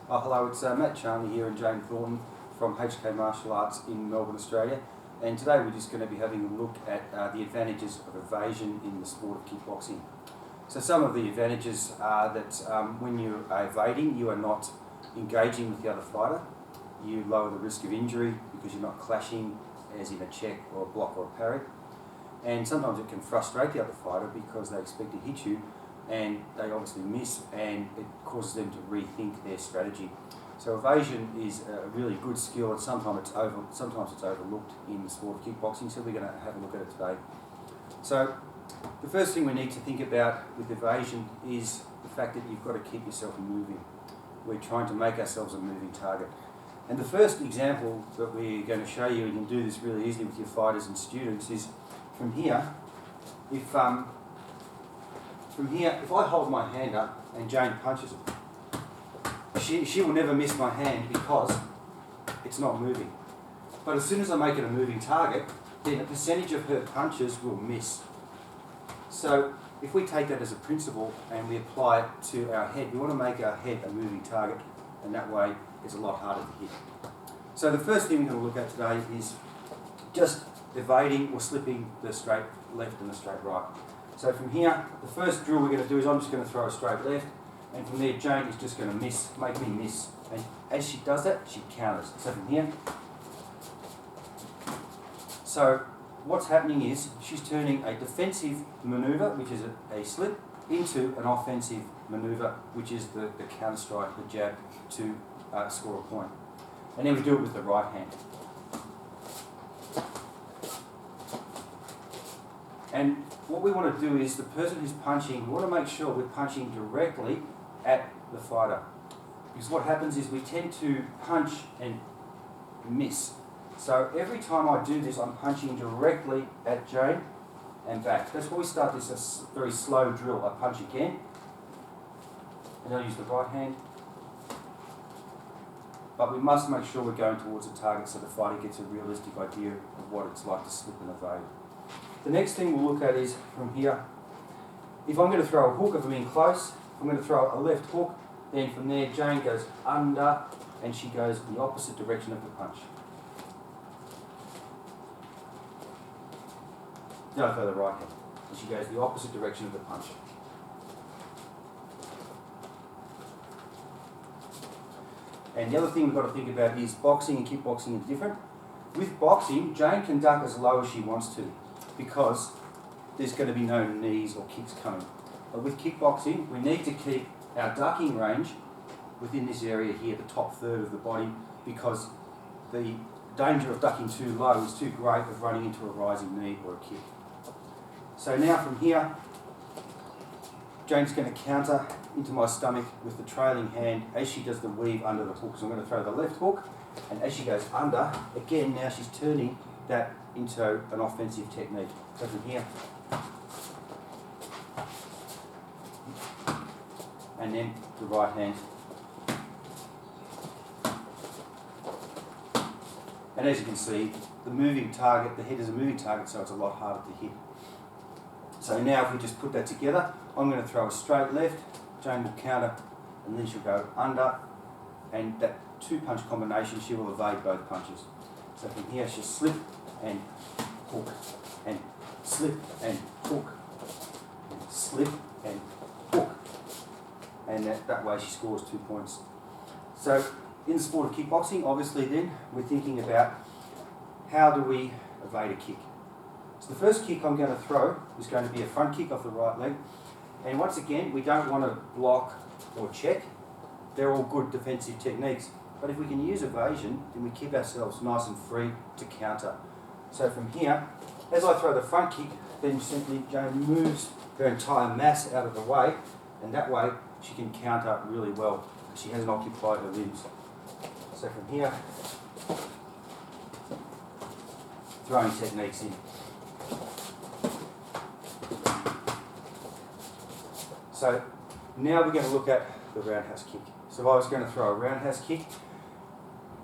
Oh, hello, it's Matt Charnley here and Jane Thornton from HK Martial Arts in Melbourne, Australia. And today we're just going to be having a look at the advantages of evasion in the sport of kickboxing. So some of the advantages are that when you're evading, you are not engaging with the other fighter. You lower the risk of injury because you're not clashing as in a check or a block or a parry. And sometimes it can frustrate the other fighter because they expect to hit you and they obviously miss, and it causes them to rethink their strategy. So evasion is a really good skill, and sometimes it's overlooked in the sport of kickboxing, so we're going to have a look at it today. So the first thing we need to think about with evasion is the fact that you've got to keep yourself moving. We're trying to make ourselves a moving target. And the first example that we're going to show you, and you can do this really easily with your fighters and students, is from here. If I hold my hand up and Jane punches it, she will never miss my hand because it's not moving. But as soon as I make it a moving target, then a percentage of her punches will miss. So if we take that as a principle and we apply it to our head, we want to make our head a moving target, and that way it's a lot harder to hit. So the first thing we're going to look at today is just evading or slipping the straight left and the straight right. So from here, the first drill we're going to do is I'm just going to throw a straight left, and from there Jane is just going to make me miss. And as she does that, she counters. So from here, so what's happening is she's turning a defensive manoeuvre, which is a slip, into an offensive manoeuvre, which is the counter strike, the jab, to score a point. And then we do it with the right hand. And what we want to do is the person who's punching, we want to make sure we're punching directly at the fighter. Because what happens is we tend to punch and miss. So every time I do this, I'm punching directly at Jane and back. That's why we start this a very slow drill. I punch again, and I'll use the right hand. But we must make sure we're going towards the target so the fighter gets a realistic idea of what it's like to slip and evade. The next thing we'll look at is from here. If I'm going to throw a hook, if I'm in close, I'm going to throw a left hook, then from there Jane goes under and she goes in the opposite direction of the punch. No, throw the right hand. And she goes the opposite direction of the punch. And the other thing we've got to think about is boxing and kickboxing are different. With boxing, Jane can duck as low as she wants to, because there's going to be no knees or kicks coming. But with kickboxing, we need to keep our ducking range within this area here, the top third of the body, because the danger of ducking too low is too great of running into a rising knee or a kick. So now from here, Jane's going to counter into my stomach with the trailing hand as she does the weave under the hook. So I'm going to throw the left hook, and as she goes under, again now she's turning that into an offensive technique. So from here, and then the right hand. And as you can see, the moving target, the head is a moving target, so it's a lot harder to hit. So now if we just put that together, I'm going to throw a straight left, Jane will counter, and then she'll go under, and that two-punch combination, she will evade both punches. So from here she'll slip and hook, and slip and hook, and slip and hook. And that way she scores 2 points. So in the sport of kickboxing, obviously then, we're thinking about how do we evade a kick. So the first kick I'm going to throw is going to be a front kick off the right leg. And once again, we don't want to block or check. They're all good defensive techniques. But if we can use evasion, then we keep ourselves nice and free to counter. So from here, as I throw the front kick, then simply Jane moves her entire mass out of the way, and that way she can counter really well. She hasn't occupied her limbs. So from here, throwing techniques in. So now we're going to look at the roundhouse kick. So if I was going to throw a roundhouse kick,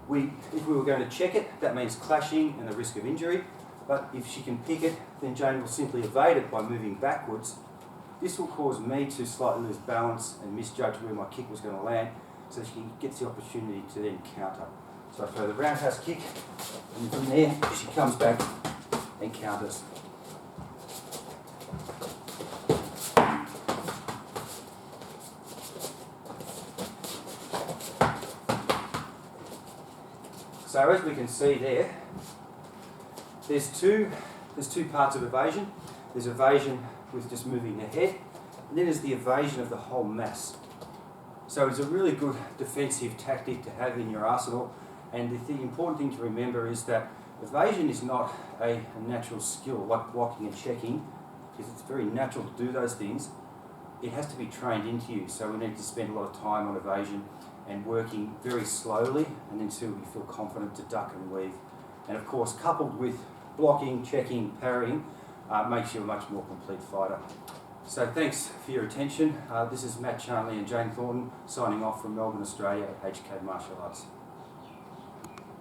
if we were going to check it, that means clashing and the risk of injury. But if she can pick it, then Jane will simply evade it by moving backwards. This will cause me to slightly lose balance and misjudge where my kick was going to land. so she gets the opportunity to then counter. So I throw the roundhouse kick, and from there she comes back and counters. So as we can see there, there's two parts of evasion. There's evasion with just moving the head, and then there's the evasion of the whole mass. So it's a really good defensive tactic to have in your arsenal, and the important thing to remember is that evasion is not a natural skill like blocking and checking, because it's very natural to do those things. It has to be trained into you, so we need to spend a lot of time on evasion and working very slowly and until you feel confident to duck and weave. And of course, coupled with blocking, checking, parrying, makes you a much more complete fighter. So thanks for your attention. This is Matt Charnley and Jane Thornton signing off from Melbourne, Australia at HK Martial Arts.